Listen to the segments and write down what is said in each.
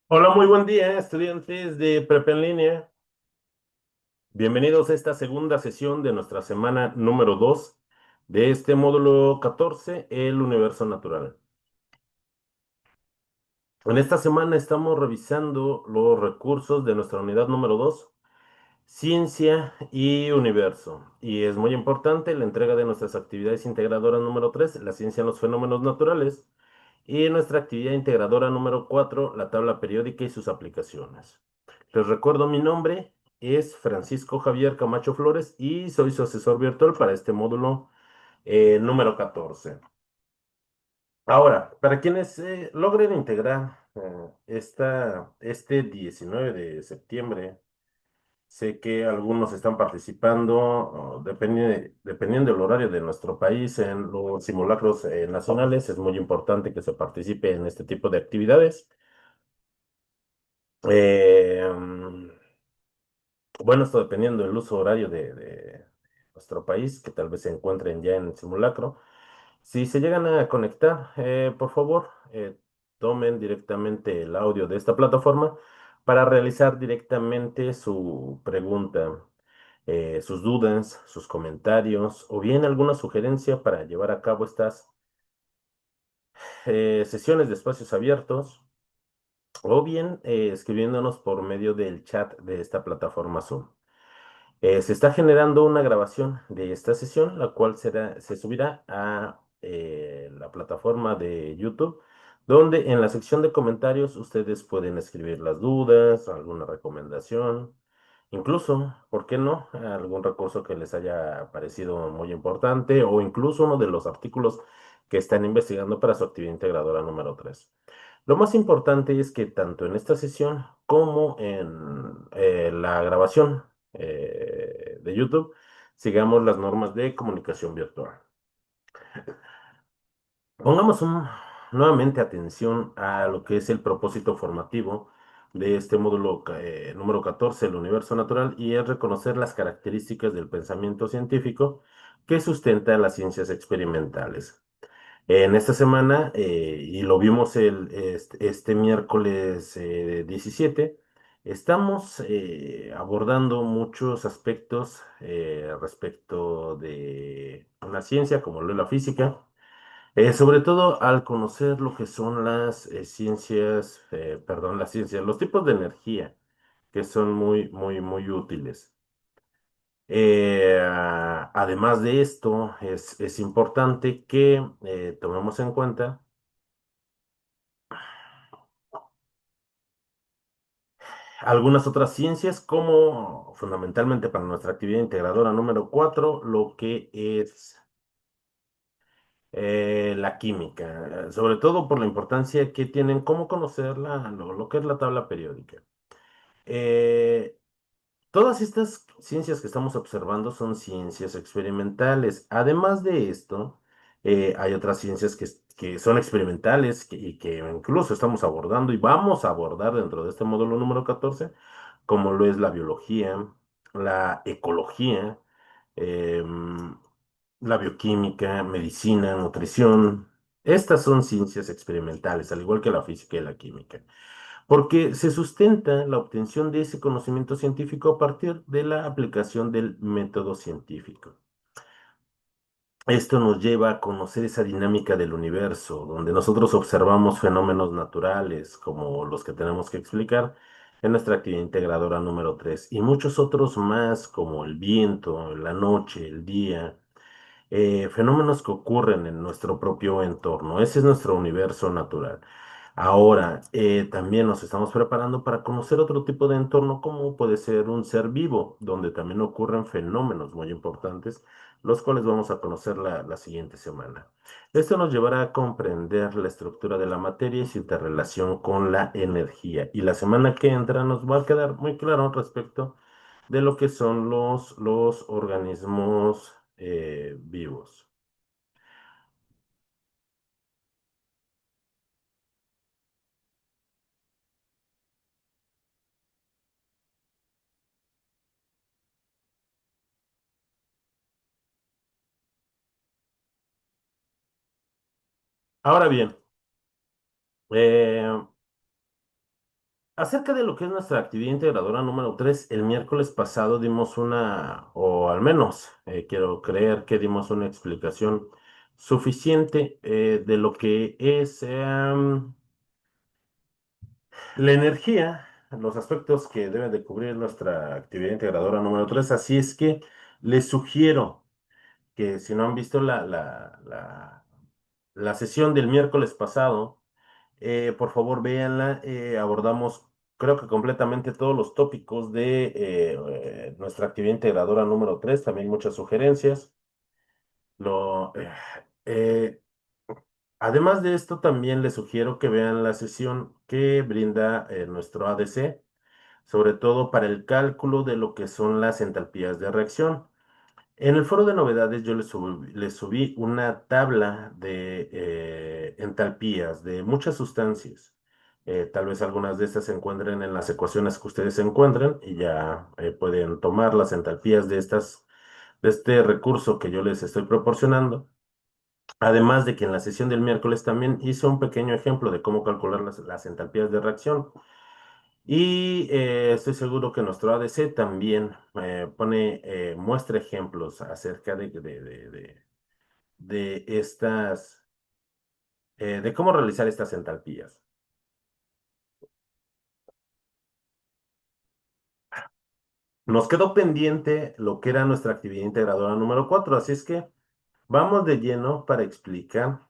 Hola, muy buen día, estudiantes de Prepa en línea. Bienvenidos a esta segunda sesión de nuestra semana número 2 de este módulo 14, el universo natural. En esta semana estamos revisando los recursos de nuestra unidad número 2, ciencia y universo. Y es muy importante la entrega de nuestras actividades integradoras número 3, la ciencia en los fenómenos naturales, y nuestra actividad integradora número 4, la tabla periódica y sus aplicaciones. Les recuerdo mi nombre es Francisco Javier Camacho Flores y soy su asesor virtual para este módulo número 14. Ahora, para quienes logren integrar este 19 de septiembre, sé que algunos están participando, dependiendo del horario de nuestro país, en los simulacros nacionales. Es muy importante que se participe en este tipo de actividades. Bueno, esto dependiendo del uso horario de nuestro país, que tal vez se encuentren ya en el simulacro. Si se llegan a conectar, por favor, tomen directamente el audio de esta plataforma para realizar directamente su pregunta, sus dudas, sus comentarios o bien alguna sugerencia para llevar a cabo estas sesiones de espacios abiertos o bien escribiéndonos por medio del chat de esta plataforma Zoom. Se está generando una grabación de esta sesión, la cual se subirá a la plataforma de YouTube, donde en la sección de comentarios ustedes pueden escribir las dudas, alguna recomendación, incluso, ¿por qué no? Algún recurso que les haya parecido muy importante o incluso uno de los artículos que están investigando para su actividad integradora número 3. Lo más importante es que tanto en esta sesión como en la grabación de YouTube sigamos las normas de comunicación virtual. Pongamos nuevamente atención a lo que es el propósito formativo de este módulo número 14, el universo natural, y es reconocer las características del pensamiento científico que sustenta las ciencias experimentales. En esta semana, y lo vimos este miércoles 17, estamos abordando muchos aspectos respecto de una ciencia como lo es la física, sobre todo al conocer lo que son las ciencias, los tipos de energía que son muy, muy, muy útiles. Además de esto, es importante que tomemos en cuenta algunas otras ciencias, como fundamentalmente para nuestra actividad integradora número 4 lo que es la química, sobre todo por la importancia que tienen, cómo conocer lo que es la tabla periódica. Eh, Todas estas ciencias que estamos observando son ciencias experimentales. Además de esto, hay otras ciencias que son experimentales y que incluso estamos abordando y vamos a abordar dentro de este módulo número 14, como lo es la biología, la ecología, em, la bioquímica, medicina, nutrición. Estas son ciencias experimentales, al igual que la física y la química, porque se sustenta la obtención de ese conocimiento científico a partir de la aplicación del método científico. Esto nos lleva a conocer esa dinámica del universo, donde nosotros observamos fenómenos naturales como los que tenemos que explicar en nuestra actividad integradora número 3 y muchos otros más como el viento, la noche, el día, fenómenos que ocurren en nuestro propio entorno. Ese es nuestro universo natural. Ahora, también nos estamos preparando para conocer otro tipo de entorno, como puede ser un ser vivo, donde también ocurren fenómenos muy importantes, los cuales vamos a conocer la siguiente semana. Esto nos llevará a comprender la estructura de la materia y su interrelación con la energía. Y la semana que entra nos va a quedar muy claro respecto de lo que son los organismos vivos. Ahora bien, eh, acerca de lo que es nuestra actividad integradora número 3, el miércoles pasado dimos una, o al menos quiero creer que dimos una explicación suficiente de lo que es la energía, los aspectos que debe de cubrir nuestra actividad integradora número 3. Así es que les sugiero que si no han visto la sesión del miércoles pasado, por favor véanla. Abordamos, creo que completamente todos los tópicos de nuestra actividad integradora número 3, también muchas sugerencias. Lo, eh, eh, Además de esto, también les sugiero que vean la sesión que brinda nuestro ADC, sobre todo para el cálculo de lo que son las entalpías de reacción. En el foro de novedades yo les subí una tabla de entalpías de muchas sustancias. Tal vez algunas de estas se encuentren en las ecuaciones que ustedes encuentren y ya pueden tomar las entalpías de este recurso que yo les estoy proporcionando. Además de que en la sesión del miércoles también hice un pequeño ejemplo de cómo calcular las entalpías de reacción. Y estoy seguro que nuestro ADC también muestra ejemplos acerca de de cómo realizar estas entalpías. Nos quedó pendiente lo que era nuestra actividad integradora número 4, así es que vamos de lleno para explicar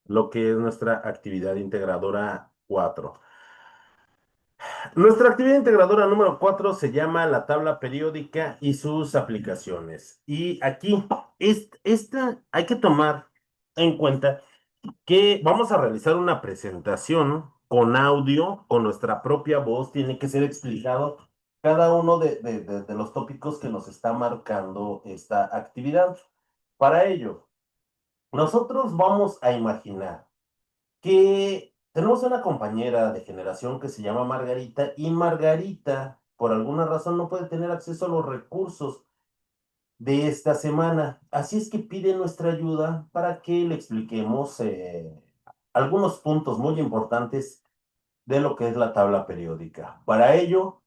lo que es nuestra actividad integradora 4. Nuestra actividad integradora número 4 se llama la tabla periódica y sus aplicaciones. Y aquí, esta hay que tomar en cuenta que vamos a realizar una presentación con audio, con nuestra propia voz. Tiene que ser explicado cada uno de los tópicos que nos está marcando esta actividad. Para ello, nosotros vamos a imaginar que tenemos una compañera de generación que se llama Margarita y Margarita, por alguna razón, no puede tener acceso a los recursos de esta semana. Así es que pide nuestra ayuda para que le expliquemos algunos puntos muy importantes de lo que es la tabla periódica. Para ello,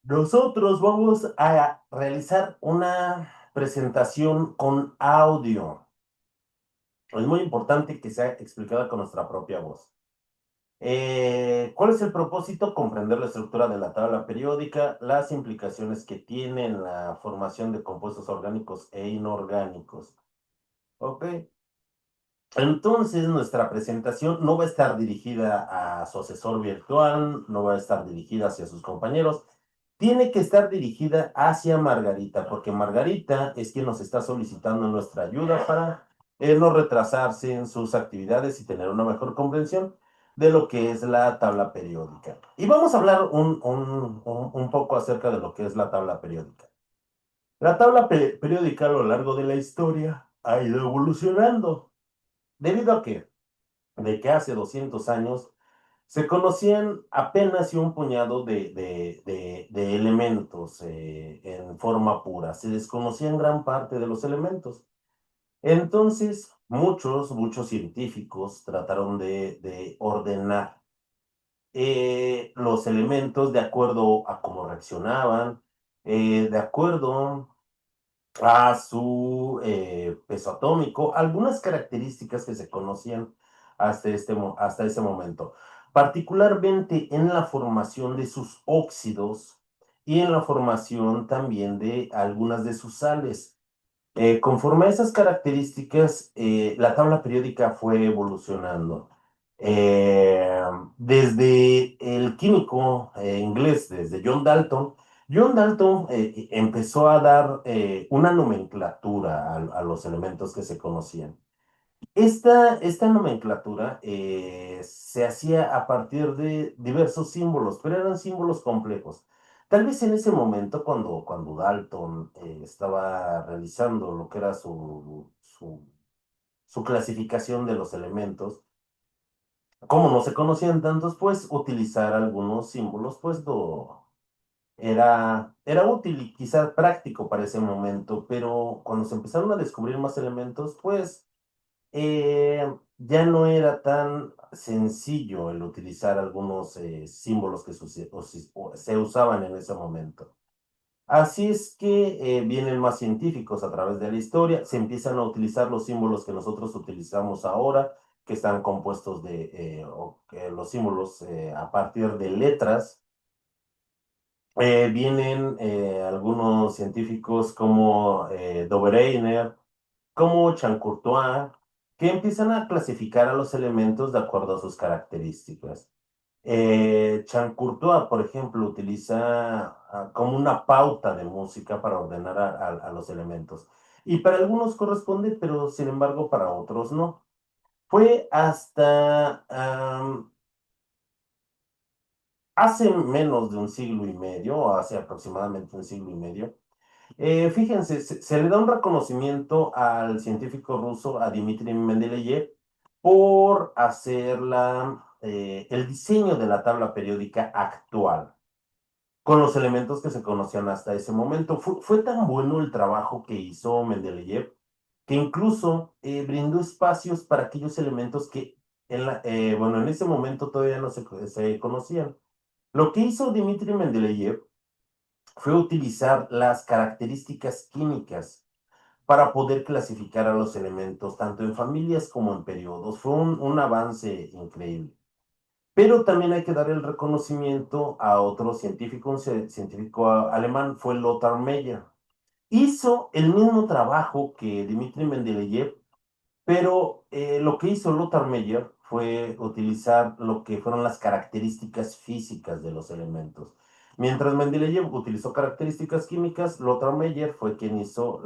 nosotros vamos a realizar una presentación con audio. Es muy importante que sea explicada con nuestra propia voz. ¿Cuál es el propósito? Comprender la estructura de la tabla periódica, las implicaciones que tiene en la formación de compuestos orgánicos e inorgánicos. ¿Ok? Entonces, nuestra presentación no va a estar dirigida a su asesor virtual, no va a estar dirigida hacia sus compañeros, tiene que estar dirigida hacia Margarita, porque Margarita es quien nos está solicitando nuestra ayuda para no retrasarse en sus actividades y tener una mejor comprensión de lo que es la tabla periódica. Y vamos a hablar un poco acerca de lo que es la tabla periódica. La tabla periódica a lo largo de la historia ha ido evolucionando. ¿Debido a qué? De que hace 200 años se conocían apenas y un puñado de elementos en forma pura. Se desconocían gran parte de los elementos. Entonces, muchos científicos trataron de ordenar los elementos de acuerdo a cómo reaccionaban, de acuerdo a su peso atómico, algunas características que se conocían hasta ese momento, particularmente en la formación de sus óxidos y en la formación también de algunas de sus sales. Conforme a esas características, la tabla periódica fue evolucionando. Eh, Desde el químico inglés, desde John Dalton empezó a dar una nomenclatura a los elementos que se conocían. Esta nomenclatura se hacía a partir de diversos símbolos, pero eran símbolos complejos. Tal vez en ese momento, cuando Dalton estaba realizando lo que era su clasificación de los elementos, como no se conocían tantos, pues utilizar algunos símbolos, pues era útil y quizás práctico para ese momento, pero cuando se empezaron a descubrir más elementos, pues ya no era tan sencillo el utilizar algunos símbolos que se usaban en ese momento. Así es que vienen más científicos a través de la historia, se empiezan a utilizar los símbolos que nosotros utilizamos ahora, que están compuestos los símbolos a partir de letras. Vienen algunos científicos como Dobereiner, como Chancourtois, que empiezan a clasificar a los elementos de acuerdo a sus características. Chancourtois, por ejemplo, utiliza como una pauta de música para ordenar a los elementos. Y para algunos corresponde, pero sin embargo para otros no. Fue hasta hace menos de un siglo y medio, o hace aproximadamente un siglo y medio. Fíjense, se le da un reconocimiento al científico ruso, a Dmitri Mendeleev, por hacer el diseño de la tabla periódica actual, con los elementos que se conocían hasta ese momento. Fue tan bueno el trabajo que hizo Mendeleev que incluso brindó espacios para aquellos elementos que, bueno, en ese momento todavía no se conocían. Lo que hizo Dmitri Mendeleev fue utilizar las características químicas para poder clasificar a los elementos, tanto en familias como en periodos. Fue un avance increíble. Pero también hay que dar el reconocimiento a otro científico, científico alemán, fue Lothar Meyer. Hizo el mismo trabajo que Dmitri Mendeleev, pero lo que hizo Lothar Meyer fue utilizar lo que fueron las características físicas de los elementos. Mientras Mendeleev utilizó características químicas, Lothar Meyer fue quien hizo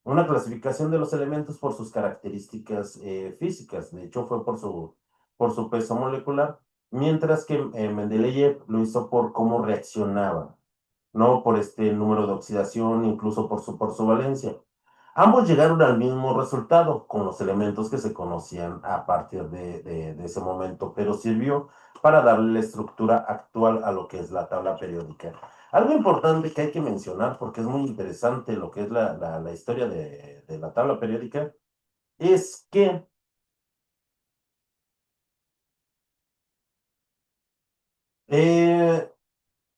una clasificación de los elementos por sus características físicas. De hecho, fue por su peso molecular, mientras que Mendeleev lo hizo por cómo reaccionaba, no por este número de oxidación, incluso por su valencia. Ambos llegaron al mismo resultado con los elementos que se conocían a partir de ese momento, pero sirvió para darle la estructura actual a lo que es la tabla periódica. Algo importante que hay que mencionar, porque es muy interesante lo que es la historia de la tabla periódica, es que eh,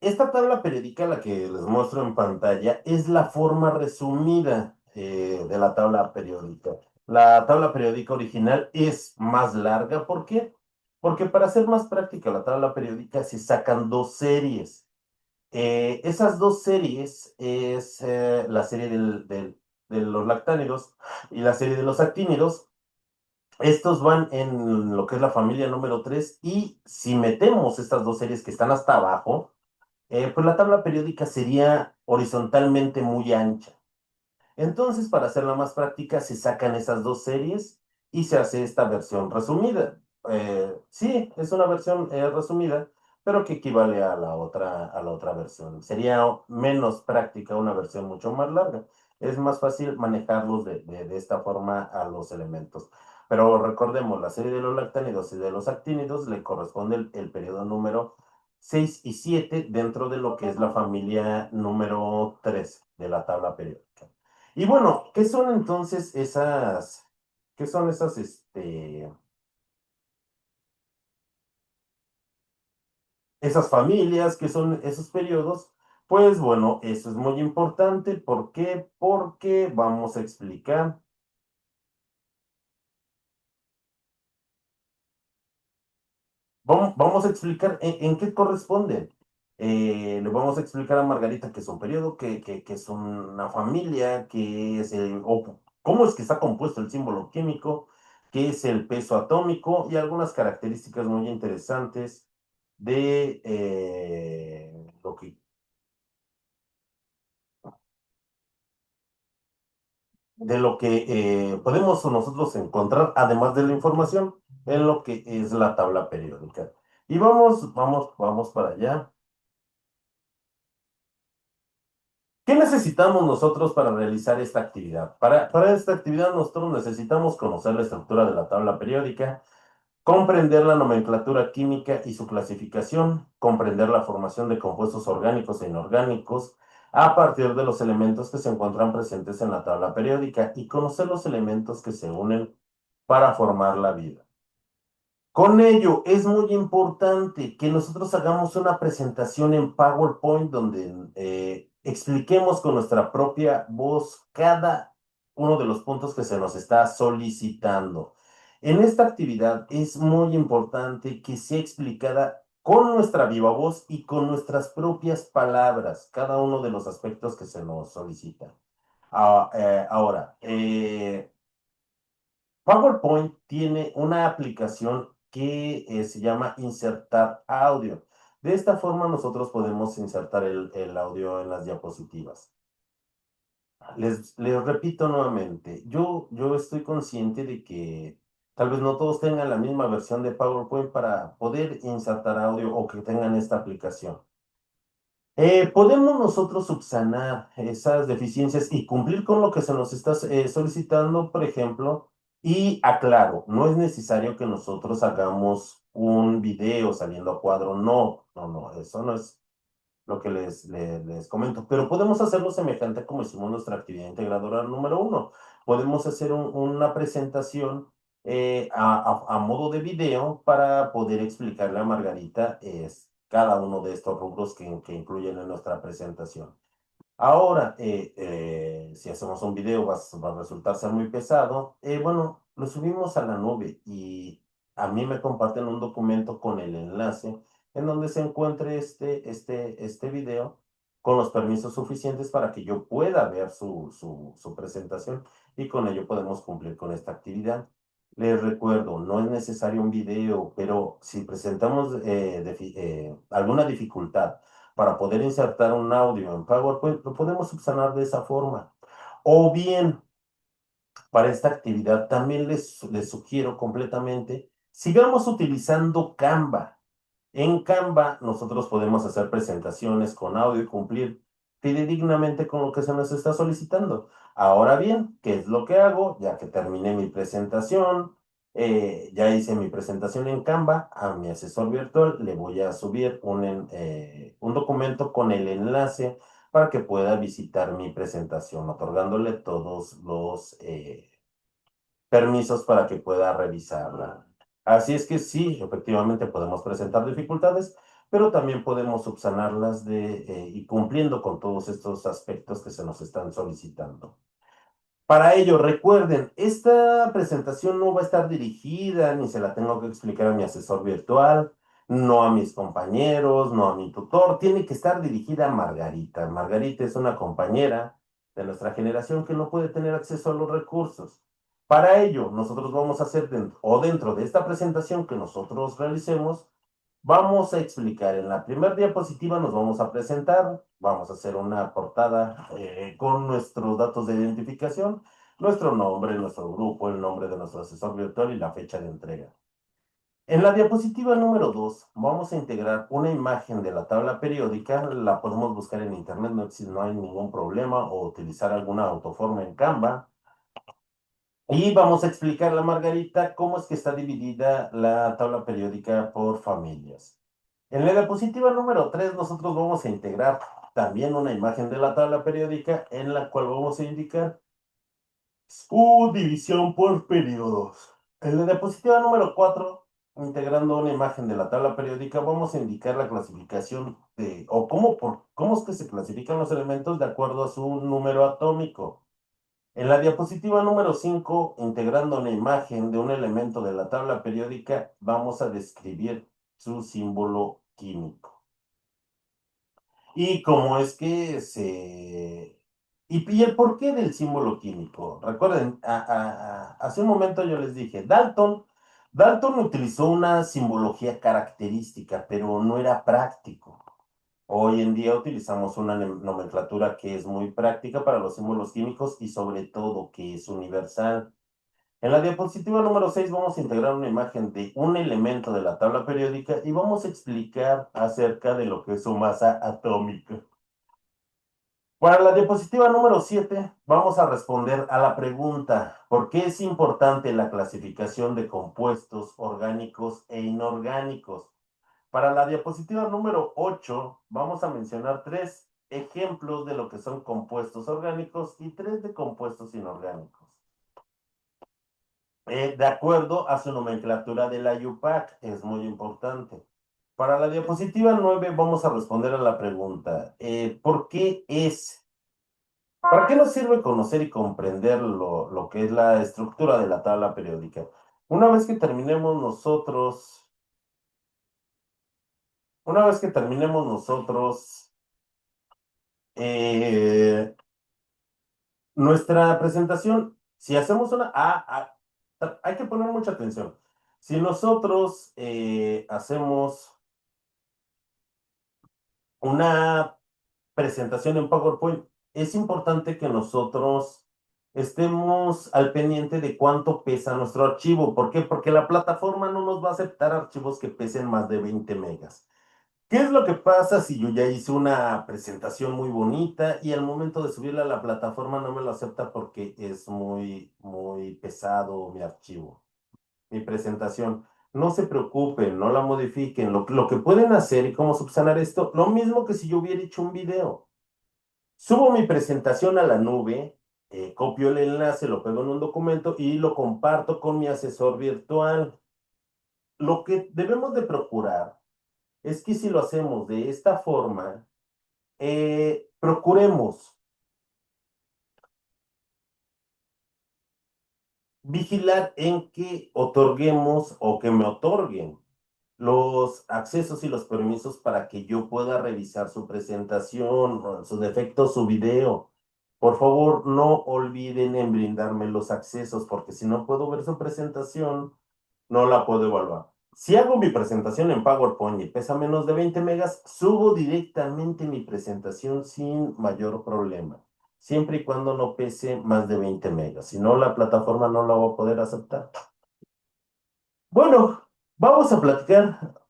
esta tabla periódica, la que les muestro en pantalla, es la forma resumida de la tabla periódica. La tabla periódica original es más larga. ¿Por qué? Porque para hacer más práctica la tabla periódica se sacan dos series. Esas dos series es la serie de los lactánidos y la serie de los actínidos. Estos van en lo que es la familia número 3 y si metemos estas dos series que están hasta abajo, pues la tabla periódica sería horizontalmente muy ancha. Entonces, para hacerla más práctica, se sacan esas dos series y se hace esta versión resumida. Sí, es una versión resumida, pero que equivale a la otra versión. Sería menos práctica una versión mucho más larga. Es más fácil manejarlos de esta forma a los elementos. Pero recordemos, la serie de los lactánidos y de los actínidos le corresponde el periodo número 6 y 7 dentro de lo que es la familia número 3 de la tabla periódica. Y bueno, qué son esas familias, qué son esos periodos? Pues bueno, eso es muy importante. ¿Por qué? Porque vamos a explicar en qué corresponden. Le vamos a explicar a Margarita que es un periodo, que es una familia, o cómo es que está compuesto el símbolo químico, qué es el peso atómico y algunas características muy interesantes de, eh, lo que, de lo que podemos nosotros encontrar, además de la información, en lo que es la tabla periódica. Y vamos para allá. ¿Qué necesitamos nosotros para realizar esta actividad? Para esta actividad nosotros necesitamos conocer la estructura de la tabla periódica, comprender la nomenclatura química y su clasificación, comprender la formación de compuestos orgánicos e inorgánicos, a partir de los elementos que se encuentran presentes en la tabla periódica y conocer los elementos que se unen para formar la vida. Con ello, es muy importante que nosotros hagamos una presentación en PowerPoint donde expliquemos con nuestra propia voz cada uno de los puntos que se nos está solicitando. En esta actividad es muy importante que sea explicada con nuestra viva voz y con nuestras propias palabras cada uno de los aspectos que se nos solicitan. Ahora, PowerPoint tiene una aplicación que se llama Insertar Audio. De esta forma nosotros podemos insertar el audio en las diapositivas. Les repito nuevamente, yo estoy consciente de que tal vez no todos tengan la misma versión de PowerPoint para poder insertar audio o que tengan esta aplicación. ¿Podemos nosotros subsanar esas deficiencias y cumplir con lo que se nos está solicitando, por ejemplo? Y aclaro, no es necesario que nosotros hagamos un video saliendo a cuadro, no, no, no, eso no es lo que les comento, pero podemos hacerlo semejante como hicimos nuestra actividad integradora número uno. Podemos hacer una presentación a modo de video para poder explicarle a Margarita cada uno de estos rubros que incluyen en nuestra presentación. Ahora, si hacemos un video va a resultar ser muy pesado. Bueno, lo subimos a la nube y a mí me comparten un documento con el enlace en donde se encuentre este video con los permisos suficientes para que yo pueda ver su presentación y con ello podemos cumplir con esta actividad. Les recuerdo, no es necesario un video, pero si presentamos alguna dificultad, para poder insertar un audio en PowerPoint, lo podemos subsanar de esa forma. O bien, para esta actividad también les sugiero completamente, sigamos utilizando Canva. En Canva nosotros podemos hacer presentaciones con audio y cumplir fidedignamente con lo que se nos está solicitando. Ahora bien, ¿qué es lo que hago? Ya que terminé mi presentación, ya hice mi presentación en Canva, a mi asesor virtual le voy a subir un documento con el enlace para que pueda visitar mi presentación, otorgándole todos los permisos para que pueda revisarla. Así es que sí, efectivamente podemos presentar dificultades, pero también podemos subsanarlas y cumpliendo con todos estos aspectos que se nos están solicitando. Para ello, recuerden, esta presentación no va a estar dirigida, ni se la tengo que explicar a mi asesor virtual, no a mis compañeros, no a mi tutor, tiene que estar dirigida a Margarita. Margarita es una compañera de nuestra generación que no puede tener acceso a los recursos. Para ello, nosotros vamos a hacer dentro de esta presentación que nosotros realicemos, vamos a explicar. En la primera diapositiva nos vamos a presentar, vamos a hacer una portada con nuestros datos de identificación, nuestro nombre, nuestro grupo, el nombre de nuestro asesor virtual y la fecha de entrega. En la diapositiva número 2 vamos a integrar una imagen de la tabla periódica, la podemos buscar en internet, no hay ningún problema, o utilizar alguna autoforma en Canva. Y vamos a explicarle a Margarita cómo es que está dividida la tabla periódica por familias. En la diapositiva número 3 nosotros vamos a integrar también una imagen de la tabla periódica en la cual vamos a indicar su división por periodos. En la diapositiva número 4, integrando una imagen de la tabla periódica, vamos a indicar la clasificación o cómo es que se clasifican los elementos de acuerdo a su número atómico. En la diapositiva número 5, integrando una imagen de un elemento de la tabla periódica, vamos a describir su símbolo químico. Y cómo es que se... Y el porqué del símbolo químico. Recuerden, hace un momento yo les dije, Dalton utilizó una simbología característica, pero no era práctico. Hoy en día utilizamos una nomenclatura que es muy práctica para los símbolos químicos y sobre todo que es universal. En la diapositiva número 6 vamos a integrar una imagen de un elemento de la tabla periódica y vamos a explicar acerca de lo que es su masa atómica. Para la diapositiva número 7 vamos a responder a la pregunta, ¿por qué es importante la clasificación de compuestos orgánicos e inorgánicos? Para la diapositiva número 8 vamos a mencionar tres ejemplos de lo que son compuestos orgánicos y tres de compuestos inorgánicos. De acuerdo a su nomenclatura de la IUPAC, es muy importante. Para la diapositiva 9 vamos a responder a la pregunta, ¿para qué nos sirve conocer y comprender lo que es la estructura de la tabla periódica? Una vez que terminemos nosotros, una vez que terminemos nosotros eh, nuestra presentación, si hacemos hay que poner mucha atención. Si nosotros hacemos una presentación en PowerPoint, es importante que nosotros estemos al pendiente de cuánto pesa nuestro archivo. ¿Por qué? Porque la plataforma no nos va a aceptar archivos que pesen más de 20 megas. ¿Qué es lo que pasa si yo ya hice una presentación muy bonita y al momento de subirla a la plataforma no me lo acepta porque es muy, muy pesado mi archivo, mi presentación? No se preocupen, no la modifiquen. Lo que pueden hacer y cómo subsanar esto, lo mismo que si yo hubiera hecho un video. Subo mi presentación a la nube, copio el enlace, lo pego en un documento y lo comparto con mi asesor virtual. Lo que debemos de procurar es que si lo hacemos de esta forma, procuremos vigilar en que otorguemos o que me otorguen los accesos y los permisos para que yo pueda revisar su presentación, o en su defecto, su video. Por favor, no olviden en brindarme los accesos, porque si no puedo ver su presentación, no la puedo evaluar. Si hago mi presentación en PowerPoint y pesa menos de 20 megas, subo directamente mi presentación sin mayor problema, siempre y cuando no pese más de 20 megas. Si no, la plataforma no la va a poder aceptar. Bueno, vamos a platicar.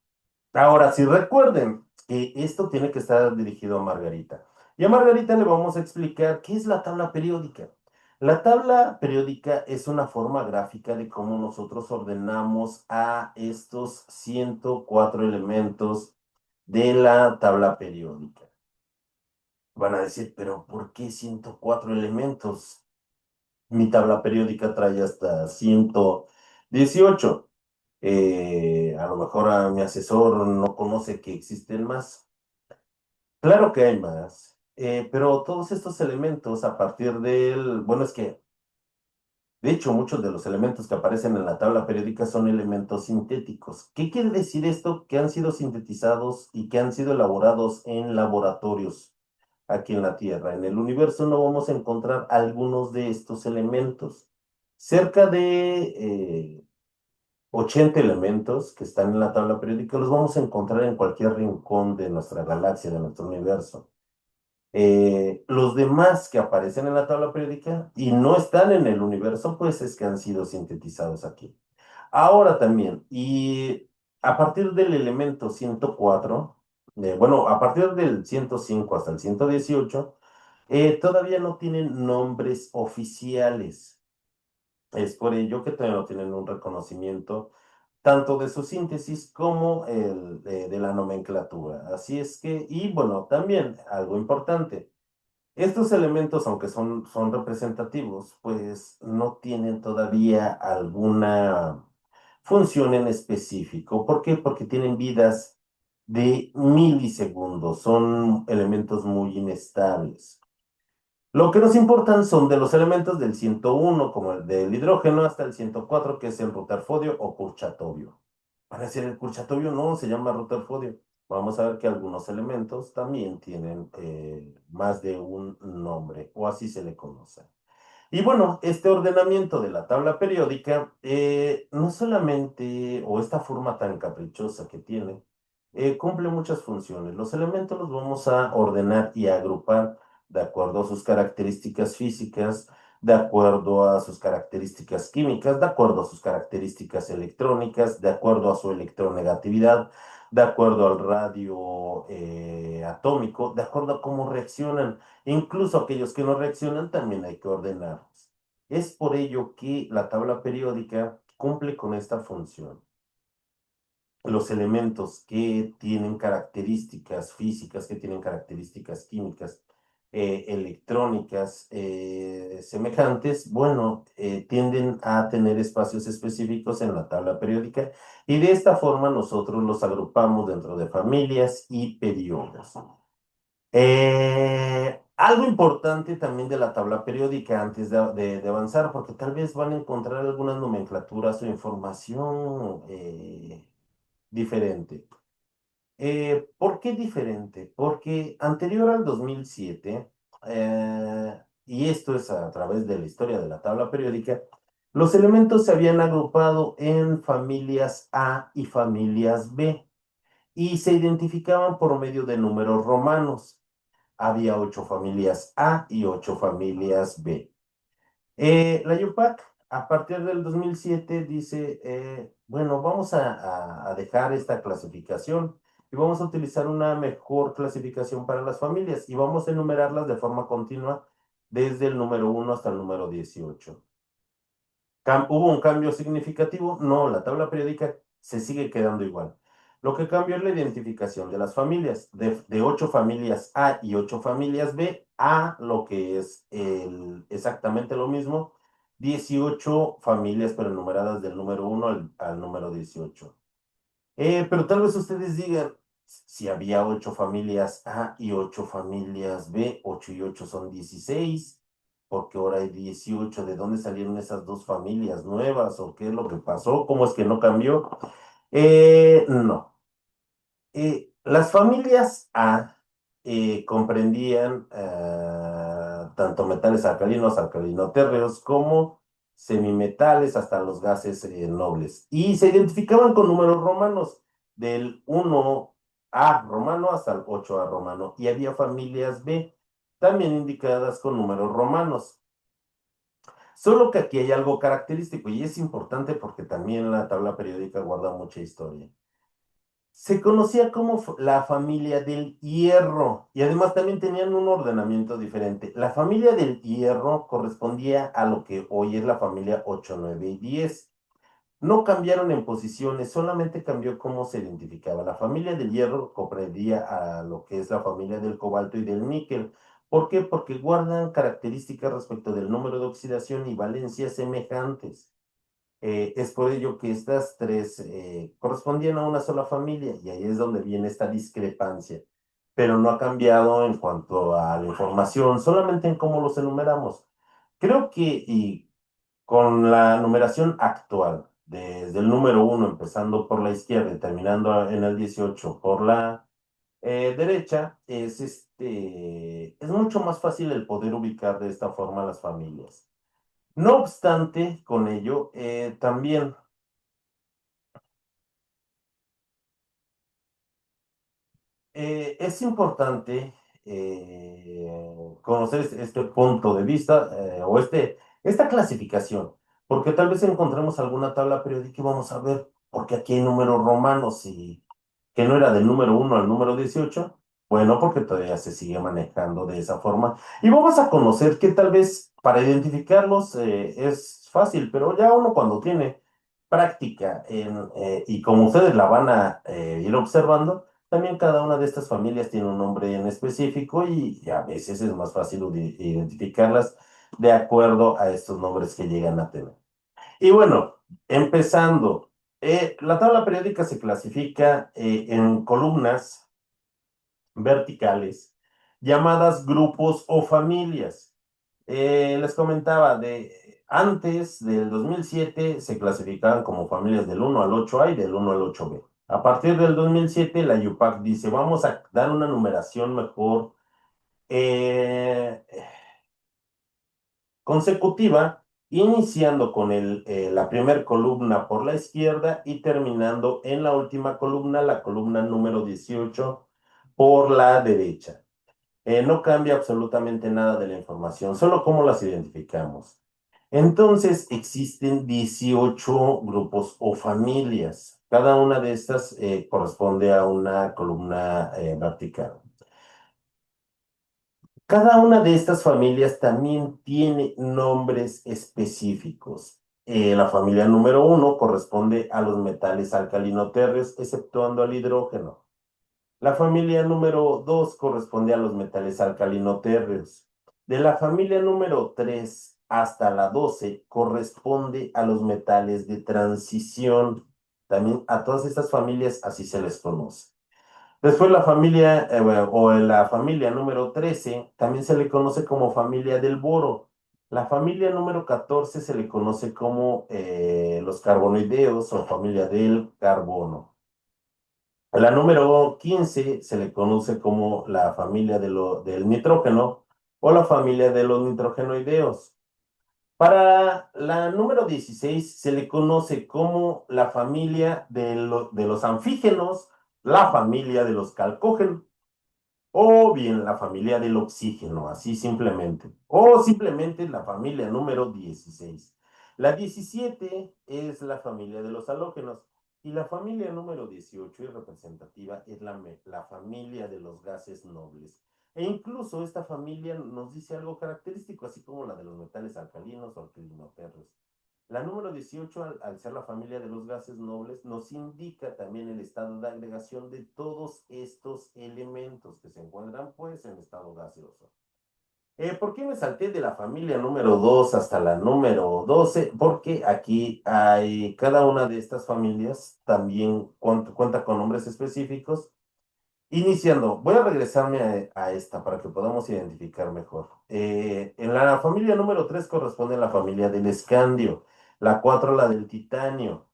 Ahora, si recuerden que esto tiene que estar dirigido a Margarita. Y a Margarita le vamos a explicar qué es la tabla periódica. La tabla periódica es una forma gráfica de cómo nosotros ordenamos a estos 104 elementos de la tabla periódica. Van a decir, pero ¿por qué 104 elementos? Mi tabla periódica trae hasta 118. A lo mejor a mi asesor no conoce que existen más. Claro que hay más, pero todos estos elementos a partir bueno, es que de hecho muchos de los elementos que aparecen en la tabla periódica son elementos sintéticos. ¿Qué quiere decir esto? Que han sido sintetizados y que han sido elaborados en laboratorios aquí en la Tierra. En el universo no vamos a encontrar algunos de estos elementos. Cerca de 80 elementos que están en la tabla periódica los vamos a encontrar en cualquier rincón de nuestra galaxia, de nuestro universo. Los demás que aparecen en la tabla periódica y no están en el universo, pues es que han sido sintetizados aquí. Ahora también, y a partir del elemento 104, bueno, a partir del 105 hasta el 118, todavía no tienen nombres oficiales. Es por ello que todavía no tienen un reconocimiento tanto de su síntesis como de la nomenclatura. Así es que, y bueno, también algo importante, estos elementos, aunque son representativos, pues no tienen todavía alguna función en específico. ¿Por qué? Porque tienen vidas de milisegundos, son elementos muy inestables. Lo que nos importan son de los elementos del 101, como el del hidrógeno, hasta el 104, que es el Rutherfordio o Kurchatowio. Para decir el Kurchatowio no, se llama Rutherfordio. Vamos a ver que algunos elementos también tienen más de un nombre, o así se le conoce. Y bueno, este ordenamiento de la tabla periódica, no solamente, o esta forma tan caprichosa que tiene, cumple muchas funciones. Los elementos los vamos a ordenar y agrupar de acuerdo a sus características físicas, de acuerdo a sus características químicas, de acuerdo a sus características electrónicas, de acuerdo a su electronegatividad, de acuerdo al radio atómico, de acuerdo a cómo reaccionan. Incluso aquellos que no reaccionan también hay que ordenarlos. Es por ello que la tabla periódica cumple con esta función. los elementos que tienen características físicas, que tienen características químicas, electrónicas semejantes, bueno, tienden a tener espacios específicos en la tabla periódica y de esta forma nosotros los agrupamos dentro de familias y periodos. Algo importante también de la tabla periódica antes de avanzar, porque tal vez van a encontrar algunas nomenclaturas o información diferente. ¿Por qué diferente? Porque anterior al 2007, y esto es a través de la historia de la tabla periódica, los elementos se habían agrupado en familias A y familias B y se identificaban por medio de números romanos. Había 8 familias A y 8 familias B. La UPAC, a partir del 2007, dice, bueno, vamos a dejar esta clasificación y vamos a utilizar una mejor clasificación para las familias y vamos a enumerarlas de forma continua desde el número 1 hasta el número 18. ¿Hubo un cambio significativo? No, la tabla periódica se sigue quedando igual. Lo que cambió es la identificación de las familias, de 8 familias A y 8 familias B, a lo que es exactamente lo mismo, 18 familias, pero numeradas del número 1 al número 18. Pero tal vez ustedes digan, si había 8 familias A y 8 familias B, 8 y 8 son 16, porque ahora hay 18. ¿De dónde salieron esas dos familias nuevas? ¿O qué es lo que pasó? ¿Cómo es que no cambió? No. Las familias A comprendían tanto metales alcalinos, alcalino-térreos, como semimetales hasta los gases nobles. Y se identificaban con números romanos, del 1A romano hasta el 8A romano. Y había familias B, también indicadas con números romanos. Solo que aquí hay algo característico y es importante porque también la tabla periódica guarda mucha historia. Se conocía como la familia del hierro y además también tenían un ordenamiento diferente. La familia del hierro correspondía a lo que hoy es la familia 8, 9 y 10. No cambiaron en posiciones, solamente cambió cómo se identificaba. La familia del hierro comprendía a lo que es la familia del cobalto y del níquel. ¿Por qué? Porque guardan características respecto del número de oxidación y valencia semejantes. Es por ello que estas tres correspondían a una sola familia y ahí es donde viene esta discrepancia, pero no ha cambiado en cuanto a la información, solamente en cómo los enumeramos. Creo que y con la numeración actual, desde el número 1 empezando por la izquierda y terminando en el 18 por la derecha, es mucho más fácil el poder ubicar de esta forma las familias. No obstante, con ello, también es importante conocer este punto de vista o esta clasificación, porque tal vez encontremos alguna tabla periódica y vamos a ver, porque aquí hay números romanos y que no era del número 1 al número 18. Bueno, porque todavía se sigue manejando de esa forma. Y vamos a conocer que tal vez para identificarlos es fácil, pero ya uno cuando tiene práctica y como ustedes la van a ir observando, también cada una de estas familias tiene un nombre en específico y a veces es más fácil identificarlas de acuerdo a estos nombres que llegan a tener. Y bueno, empezando, la tabla periódica se clasifica en columnas verticales llamadas grupos o familias. Les comentaba, antes del 2007 se clasificaban como familias del 1 al 8A y del 1 al 8B. A partir del 2007 la UPAC dice, vamos a dar una numeración mejor eh, consecutiva, iniciando con la primera columna por la izquierda y terminando en la última columna, la columna número 18 por la derecha. No cambia absolutamente nada de la información, solo cómo las identificamos. Entonces, existen 18 grupos o familias. Cada una de estas corresponde a una columna vertical. Cada una de estas familias también tiene nombres específicos. La familia número uno corresponde a los metales alcalino-térreos, exceptuando al hidrógeno. La familia número 2 corresponde a los metales alcalino-térreos. De la familia número 3 hasta la 12 corresponde a los metales de transición. También a todas estas familias así se les conoce. Después la familia, bueno, o en la familia número 13 también se le conoce como familia del boro. La familia número 14 se le conoce como los carbonoideos o familia del carbono. La número 15 se le conoce como la familia del nitrógeno o la familia de los nitrogenoideos. Para la número 16 se le conoce como la familia de los anfígenos, la familia de los calcógenos o bien la familia del oxígeno, así simplemente. O simplemente la familia número 16. La 17 es la familia de los halógenos. Y la familia número 18 y representativa es la familia de los gases nobles. E incluso esta familia nos dice algo característico, así como la de los metales alcalinos o alquilinoterros. La número 18, al ser la familia de los gases nobles, nos indica también el estado de agregación de todos estos elementos que se encuentran pues en estado gaseoso. ¿Por qué me salté de la familia número 2 hasta la número 12? Porque aquí hay cada una de estas familias también cuenta con nombres específicos. Iniciando, voy a regresarme a esta para que podamos identificar mejor. En la familia número 3 corresponde a la familia del escandio, la 4 a la del titanio,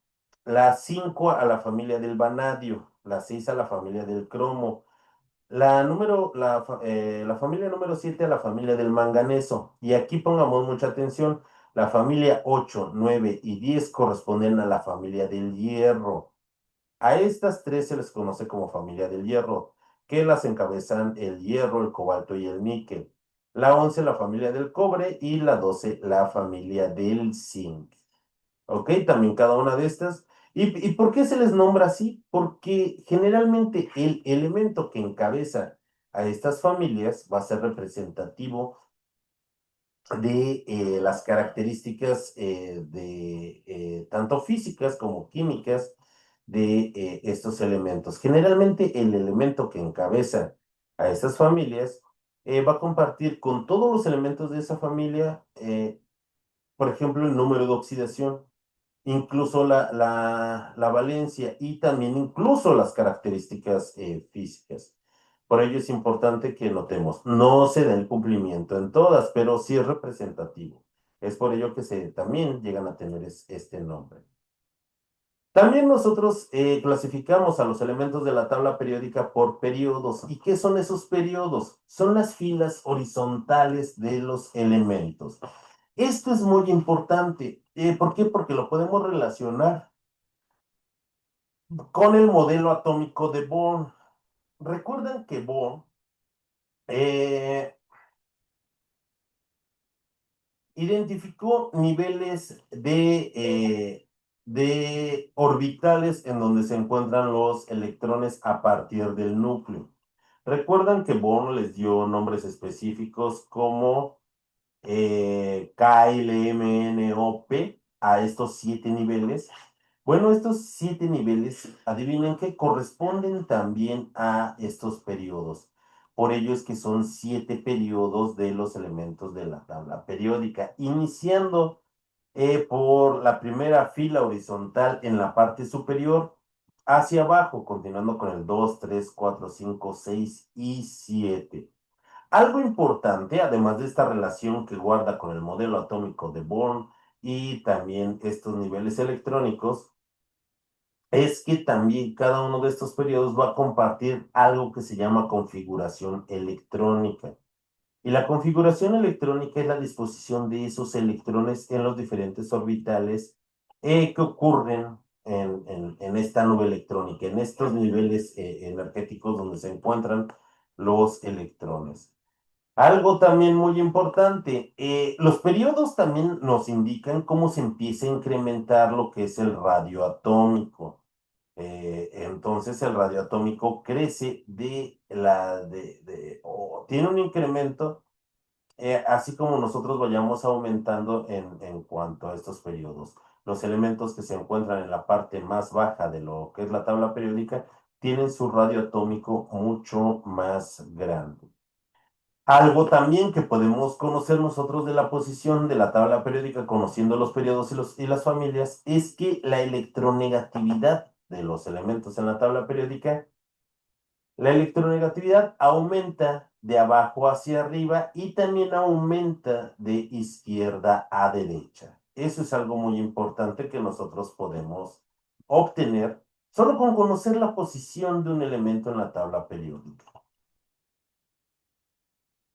la 5 a la familia del vanadio, la 6 a la familia del cromo, la familia número 7 a la familia del manganeso. Y aquí pongamos mucha atención, la familia 8, 9 y 10 corresponden a la familia del hierro. A estas tres se les conoce como familia del hierro, que las encabezan el hierro, el cobalto y el níquel. La 11 la familia del cobre, y la 12 la familia del zinc. ¿Ok? También cada una de estas. ¿Y por qué se les nombra así? Porque generalmente el elemento que encabeza a estas familias va a ser representativo de las características de tanto físicas como químicas de estos elementos. Generalmente el elemento que encabeza a estas familias va a compartir con todos los elementos de esa familia, por ejemplo, el número de oxidación, incluso la valencia y también incluso las características físicas. Por ello es importante que notemos, no se da el cumplimiento en todas, pero sí es representativo. Es por ello que también llegan a tener este nombre. También nosotros clasificamos a los elementos de la tabla periódica por periodos. ¿Y qué son esos periodos? Son las filas horizontales de los elementos. Esto es muy importante. ¿Por qué? Porque lo podemos relacionar con el modelo atómico de Bohr. Recuerdan que Bohr eh, identificó niveles de orbitales en donde se encuentran los electrones a partir del núcleo. Recuerdan que Bohr les dio nombres específicos como KLMNOP a estos 7 niveles. Bueno, estos 7 niveles, adivinen que corresponden también a estos periodos. Por ello es que son 7 periodos de los elementos de la tabla periódica, iniciando por la primera fila horizontal en la parte superior hacia abajo, continuando con el 2, 3, 4, 5, 6 y 7. Algo importante, además de esta relación que guarda con el modelo atómico de Bohr y también estos niveles electrónicos, es que también cada uno de estos periodos va a compartir algo que se llama configuración electrónica. Y la configuración electrónica es la disposición de esos electrones en los diferentes orbitales que ocurren en esta nube electrónica, en estos niveles energéticos donde se encuentran los electrones. Algo también muy importante, los periodos también nos indican cómo se empieza a incrementar lo que es el radio atómico. Entonces el radio atómico crece o tiene un incremento, así como nosotros vayamos aumentando en cuanto a estos periodos. los elementos que se encuentran en la parte más baja de lo que es la tabla periódica tienen su radio atómico mucho más grande. Algo también que podemos conocer nosotros de la posición de la tabla periódica, conociendo los periodos y las familias, es que la electronegatividad de los elementos en la tabla periódica, la electronegatividad aumenta de abajo hacia arriba y también aumenta de izquierda a derecha. Eso es algo muy importante que nosotros podemos obtener solo con conocer la posición de un elemento en la tabla periódica.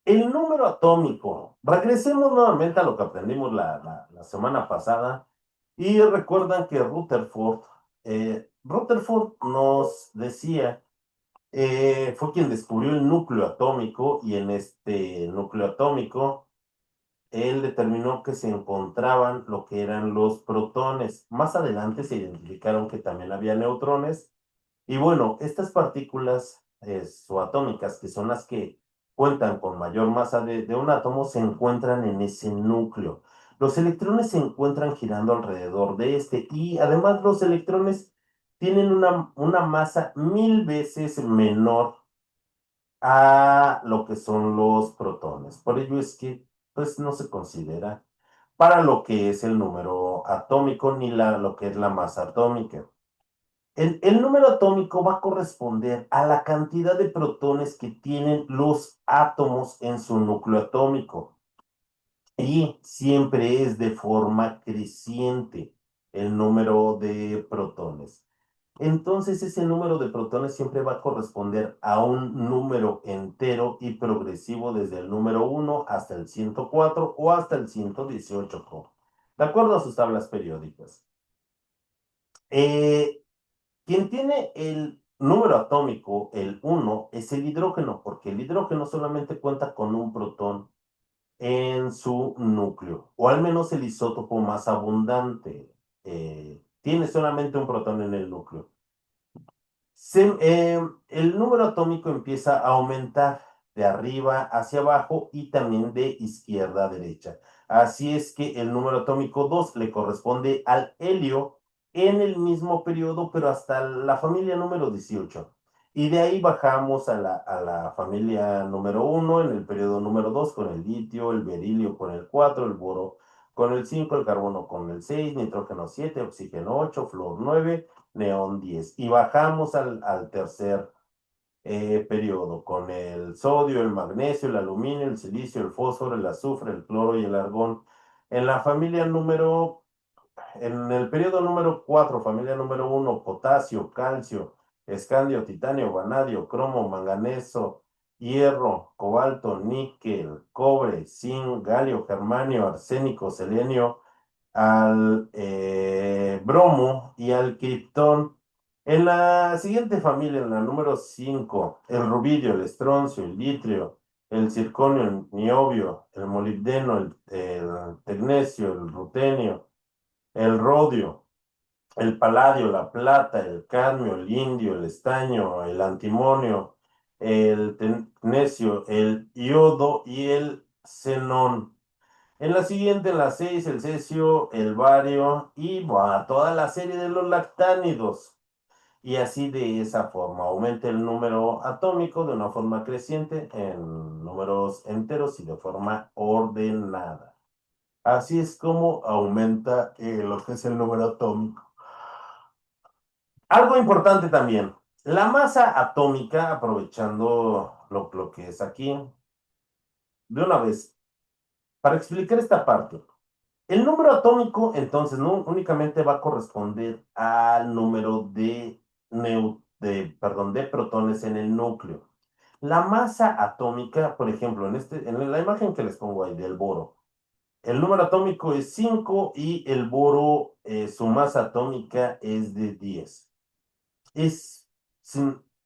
El número atómico. Regresemos nuevamente a lo que aprendimos la semana pasada y recuerdan que Rutherford nos decía, fue quien descubrió el núcleo atómico y en este núcleo atómico él determinó que se encontraban lo que eran los protones. Más adelante se identificaron que también había neutrones y bueno, estas partículas subatómicas, que son las que cuentan con mayor masa de un átomo, se encuentran en ese núcleo. Los electrones se encuentran girando alrededor de este y además los electrones tienen una masa 1000 veces menor a lo que son los protones. Por ello es que pues no se considera para lo que es el número atómico ni lo que es la masa atómica. El número atómico va a corresponder a la cantidad de protones que tienen los átomos en su núcleo atómico y siempre es de forma creciente el número de protones. Entonces ese número de protones siempre va a corresponder a un número entero y progresivo desde el número 1 hasta el 104 o hasta el 118, de acuerdo a sus tablas periódicas. Eh, Quien tiene el número atómico, el 1, es el hidrógeno, porque el hidrógeno solamente cuenta con un protón en su núcleo, o al menos el isótopo más abundante. Tiene solamente un protón en el núcleo. El número atómico empieza a aumentar de arriba hacia abajo y también de izquierda a derecha. Así es que el número atómico 2 le corresponde al helio en el mismo periodo, pero hasta la familia número 18. Y de ahí bajamos a la familia número 1 en el periodo número 2 con el litio, el berilio con el 4, el boro con el 5, el carbono con el 6, nitrógeno 7, oxígeno 8, flúor 9, neón 10. Y bajamos al tercer periodo con el sodio, el magnesio, el aluminio, el silicio, el fósforo, el azufre, el cloro y el argón. En la familia en el periodo número 4, familia número 1, potasio, calcio, escandio, titanio, vanadio, cromo, manganeso, hierro, cobalto, níquel, cobre, zinc, galio, germanio, arsénico, selenio, al bromo y al criptón. En la siguiente familia, en la número 5, el rubidio, el estroncio, el litrio, el circonio, el niobio, el molibdeno, el tecnecio, el rutenio, el rodio, el paladio, la plata, el cadmio, el indio, el estaño, el antimonio, el tecnecio, el iodo y el xenón. En la siguiente, en la 6, el cesio, el bario y buah, toda la serie de los lactánidos. Y así de esa forma aumenta el número atómico de una forma creciente en números enteros y de forma ordenada. Así es como aumenta lo que es el número atómico. Algo importante también, la masa atómica, aprovechando lo que es aquí, de una vez, para explicar esta parte. El número atómico, entonces, no únicamente va a corresponder al número de protones en el núcleo. La masa atómica, por ejemplo, en la imagen que les pongo ahí del boro, el número atómico es 5 y el boro, su masa atómica es de 10. Es,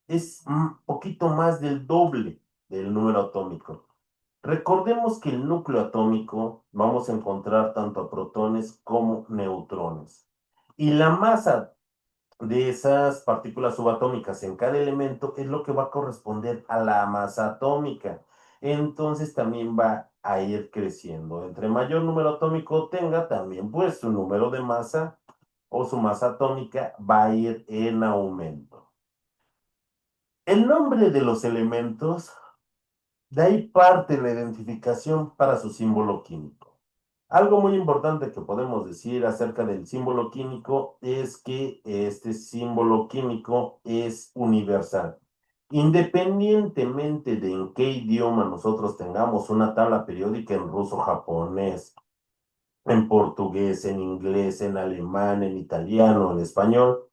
es un poquito más del doble del número atómico. Recordemos que el núcleo atómico vamos a encontrar tanto a protones como neutrones. Y la masa de esas partículas subatómicas en cada elemento es lo que va a corresponder a la masa atómica. entonces también va a ir creciendo. Entre mayor número atómico tenga, también pues su número de masa o su masa atómica va a ir en aumento. El nombre de los elementos, de ahí parte la identificación para su símbolo químico. Algo muy importante que podemos decir acerca del símbolo químico es que este símbolo químico es universal. Independientemente de en qué idioma nosotros tengamos una tabla periódica en ruso, japonés, en portugués, en inglés, en alemán, en italiano, en español,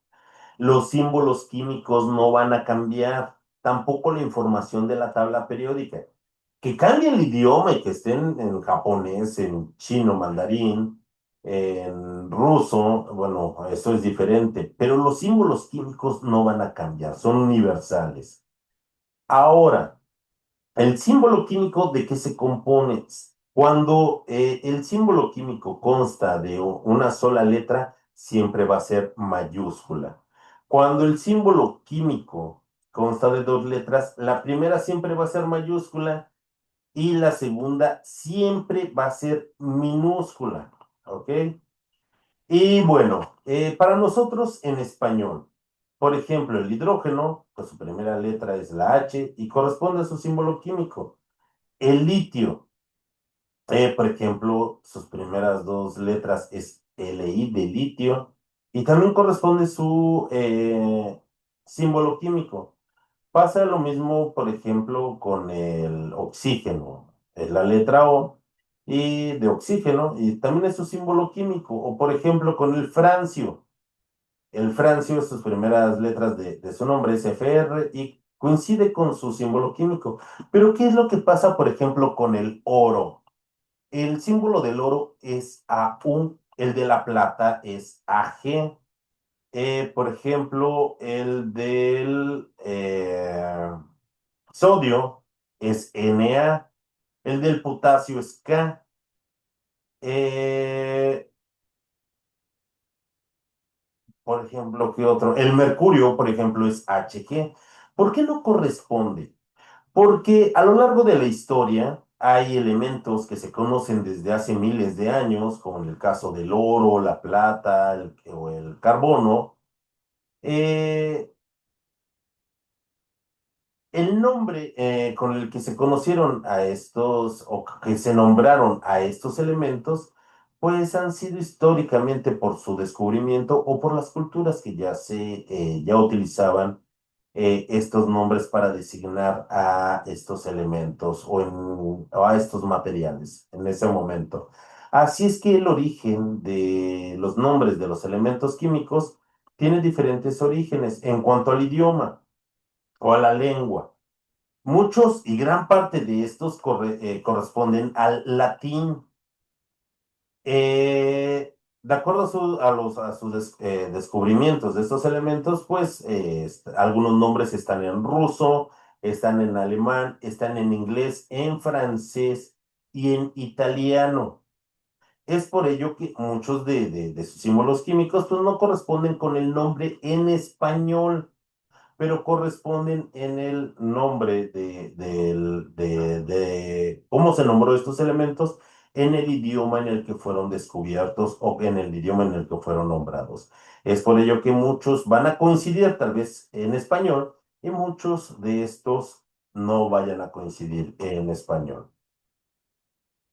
los símbolos químicos no van a cambiar, tampoco la información de la tabla periódica. Que cambie el idioma y que estén en japonés, en chino, mandarín, en ruso, bueno, eso es diferente, pero los símbolos químicos no van a cambiar, son universales. Ahora, el símbolo químico, ¿de qué se compone? Cuando el símbolo químico consta de una sola letra, siempre va a ser mayúscula. Cuando el símbolo químico consta de dos letras, la primera siempre va a ser mayúscula y la segunda siempre va a ser minúscula. ¿Ok? Y bueno, para nosotros en español, por ejemplo, el hidrógeno, pues su primera letra es la H y corresponde a su símbolo químico. El litio, por ejemplo, sus primeras dos letras es Li de litio y también corresponde su símbolo químico. Pasa lo mismo, por ejemplo, con el oxígeno. Es la letra O y de oxígeno y también es su símbolo químico. O por ejemplo, con el francio. El francio, sus primeras letras de su nombre es Fr y coincide con su símbolo químico. Pero ¿qué es lo que pasa, por ejemplo, con el oro? El símbolo del oro es AU, el de la plata es AG. Por ejemplo, el del sodio es Na, el del potasio es K. Eh, por ejemplo, ¿qué otro? El mercurio, por ejemplo, es Hg. ¿Por qué no corresponde? Porque a lo largo de la historia hay elementos que se conocen desde hace miles de años, como en el caso del oro, la plata o el carbono. Eh, El nombre con el que se conocieron a estos, o que se nombraron a estos elementos, pues han sido históricamente por su descubrimiento o por las culturas que ya utilizaban estos nombres para designar a estos elementos o a estos materiales en ese momento. Así es que el origen de los nombres de los elementos químicos tiene diferentes orígenes en cuanto al idioma o a la lengua. Muchos y gran parte de estos corresponden al latín. De acuerdo a sus descubrimientos de estos elementos, pues algunos nombres están en ruso, están en alemán, están en inglés, en francés y en italiano. Es por ello que muchos de sus símbolos químicos pues, no corresponden con el nombre en español, pero corresponden en el nombre de cómo se nombró estos elementos en el idioma en el que fueron descubiertos o en el idioma en el que fueron nombrados. Es por ello que muchos van a coincidir tal vez en español y muchos de estos no vayan a coincidir en español.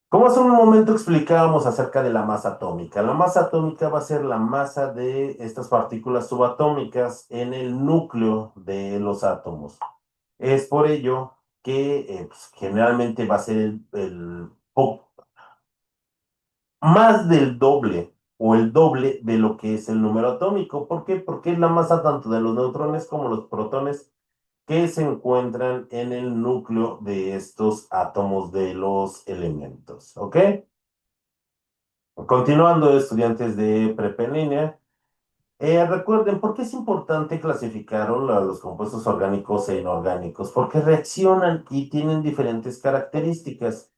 Como hace un momento explicábamos acerca de la masa atómica, la masa atómica va a ser la masa de estas partículas subatómicas en el núcleo de los átomos. Es por ello que pues, generalmente va a ser más del doble o el doble de lo que es el número atómico. ¿Por qué? Porque es la masa tanto de los neutrones como los protones que se encuentran en el núcleo de estos átomos de los elementos. ¿Ok? Continuando, estudiantes de prepa en línea, recuerden, ¿por qué es importante clasificar los compuestos orgánicos e inorgánicos? Porque reaccionan y tienen diferentes características.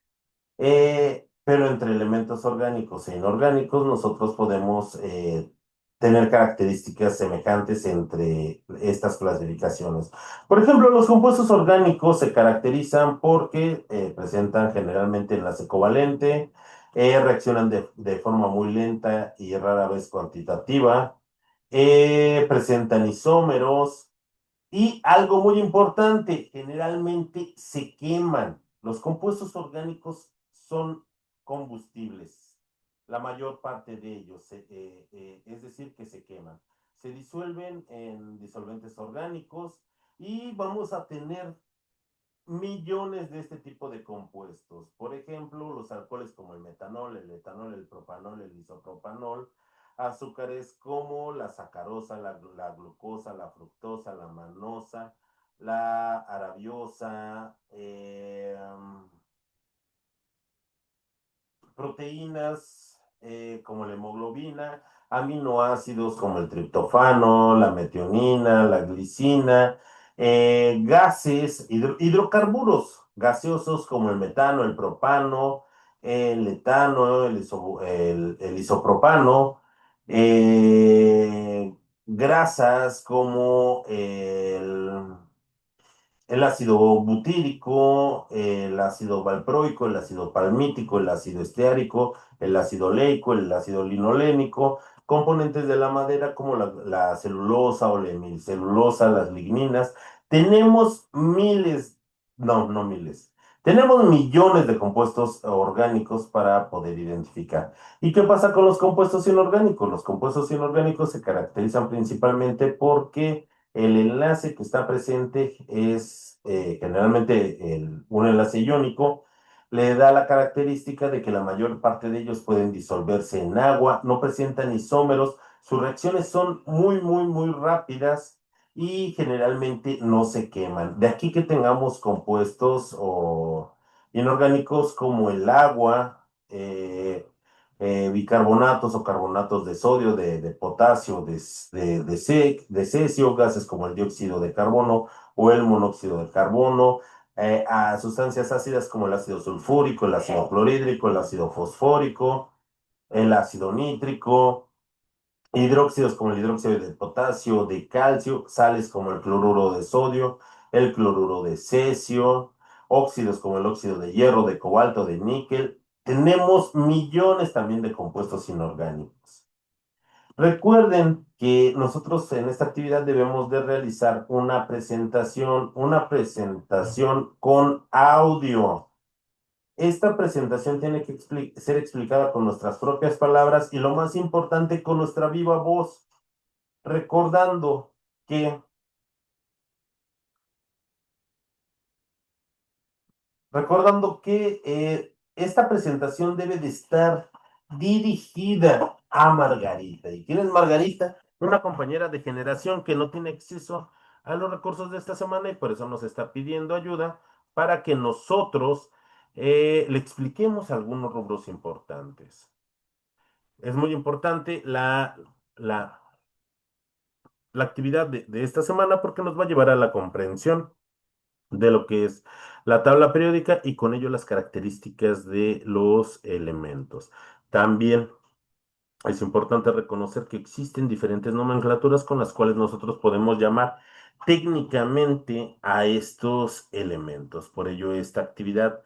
Pero entre elementos orgánicos e inorgánicos nosotros podemos tener características semejantes entre estas clasificaciones. Por ejemplo, los compuestos orgánicos se caracterizan porque presentan generalmente enlace covalente, reaccionan de forma muy lenta y rara vez cuantitativa, presentan isómeros, y algo muy importante, generalmente se queman. Los compuestos orgánicos son combustibles, la mayor parte de ellos, es decir, que se queman. Se disuelven en disolventes orgánicos y vamos a tener millones de este tipo de compuestos. Por ejemplo, los alcoholes como el metanol, el etanol, el propanol, el isopropanol, azúcares como la sacarosa, la glucosa, la fructosa, la manosa, la arabiosa, proteínas como la hemoglobina, aminoácidos como el triptofano, la metionina, la glicina, gases, hidrocarburos gaseosos como el metano, el propano, el etano, el isopropano, grasas como el ácido butírico, el ácido valproico, el ácido palmítico, el ácido esteárico, el ácido oleico, el ácido linolénico, componentes de la madera como la celulosa o la hemilcelulosa, las ligninas. Tenemos miles, no miles, tenemos millones de compuestos orgánicos para poder identificar. ¿Y qué pasa con los compuestos inorgánicos? Los compuestos inorgánicos se caracterizan principalmente porque el enlace que está presente es generalmente un enlace iónico, le da la característica de que la mayor parte de ellos pueden disolverse en agua, no presentan isómeros, sus reacciones son muy rápidas y generalmente no se queman. De aquí que tengamos compuestos o inorgánicos como el agua, bicarbonatos o carbonatos de sodio, de potasio, de cesio, gases como el dióxido de carbono o el monóxido de carbono, a sustancias ácidas como el ácido sulfúrico, el ácido clorhídrico, el ácido fosfórico, el ácido nítrico, hidróxidos como el hidróxido de potasio, de calcio, sales como el cloruro de sodio, el cloruro de cesio, óxidos como el óxido de hierro, de cobalto, de níquel. Tenemos millones también de compuestos inorgánicos. Recuerden que nosotros en esta actividad debemos de realizar una presentación con audio. Esta presentación tiene que ser explicada con nuestras propias palabras y lo más importante, con nuestra viva voz, recordando que esta presentación debe de estar dirigida a Margarita. ¿Y quién es Margarita? Una compañera de generación que no tiene acceso a los recursos de esta semana y por eso nos está pidiendo ayuda para que nosotros le expliquemos algunos rubros importantes. Es muy importante la actividad de esta semana porque nos va a llevar a la comprensión de lo que es la tabla periódica y con ello las características de los elementos. También es importante reconocer que existen diferentes nomenclaturas con las cuales nosotros podemos llamar técnicamente a estos elementos. Por ello, esta actividad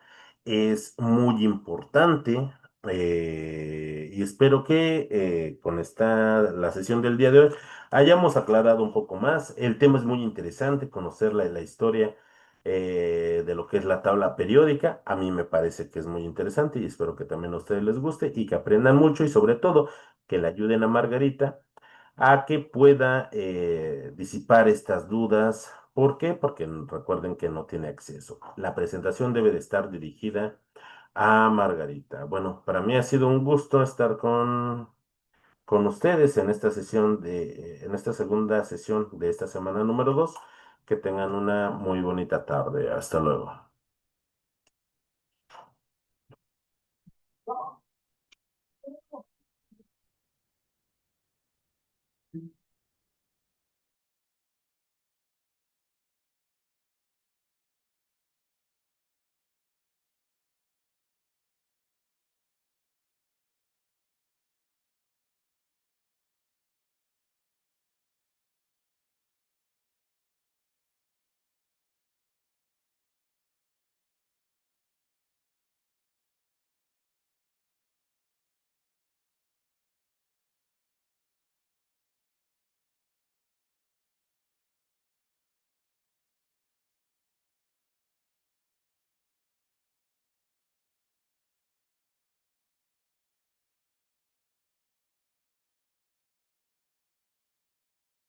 es muy importante y espero que con la sesión del día de hoy hayamos aclarado un poco más. El tema es muy interesante, conocer la historia de lo que es la tabla periódica. A mí me parece que es muy interesante y espero que también a ustedes les guste y que aprendan mucho y sobre todo que le ayuden a Margarita a que pueda disipar estas dudas. ¿Por qué? Porque recuerden que no tiene acceso. La presentación debe de estar dirigida a Margarita. Bueno, para mí ha sido un gusto estar con ustedes en esta en esta segunda sesión de esta semana número 2. Que tengan una muy bonita tarde. Hasta luego.